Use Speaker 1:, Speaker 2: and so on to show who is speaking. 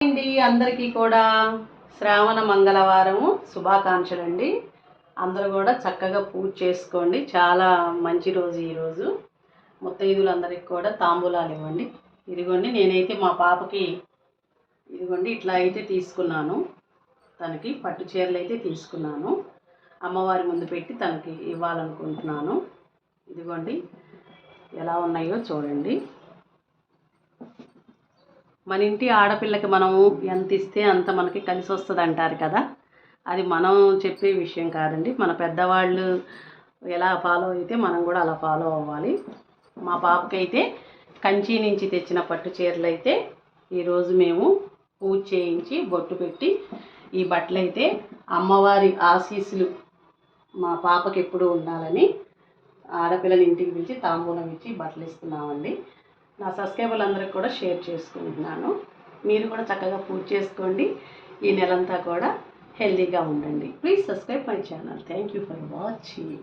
Speaker 1: అండి అందరికీ కూడా శ్రావణ మంగళవారము శుభాకాంక్షలు అండి. అందరూ కూడా చక్కగా పూజ చేసుకోండి. చాలా మంచి రోజు ఈరోజు. ముత్తైదులందరికీ కూడా తాంబూలాలు ఇవ్వండి. ఇదిగోండి నేనైతే మా పాపకి ఇదిగోండి ఇట్లా అయితే తీసుకున్నాను. తనకి పట్టు చీరలు అయితే తీసుకున్నాను. అమ్మవారి ముందు పెట్టి తనకి ఇవ్వాలనుకుంటున్నాను. ఇదిగోండి ఎలా ఉన్నాయో చూడండి. మన ఇంటి ఆడపిల్లకి మనము ఎంత ఇస్తే అంత మనకి కలిసి వస్తుంది అంటారు కదా. అది మనం చెప్పే విషయం కాదండి. మన పెద్దవాళ్ళు ఎలా ఫాలో అయితే మనం కూడా అలా ఫాలో అవ్వాలి. మా పాపకైతే కంచి నుంచి తెచ్చిన పట్టు చీరలు అయితే ఈరోజు మేము పూజ చేయించి బొట్టు పెట్టి ఈ బట్టలు అయితే అమ్మవారి ఆశీస్సులు మా పాపకి ఎప్పుడు ఉండాలని ఆడపిల్లలు ఇంటికి పిలిచి తాంబూలం ఇచ్చి బట్టలు ఇస్తున్నామండి. నా సబ్స్క్రైబర్లు అందరికి కూడా షేర్ చేసుకుంటున్నాను. మీరు కూడా చక్కగా పూజ చేసుకోండి. ఈ నెలంతా కూడా హెల్తీగా ఉండండి. Please subscribe my channel. Thank you for watching.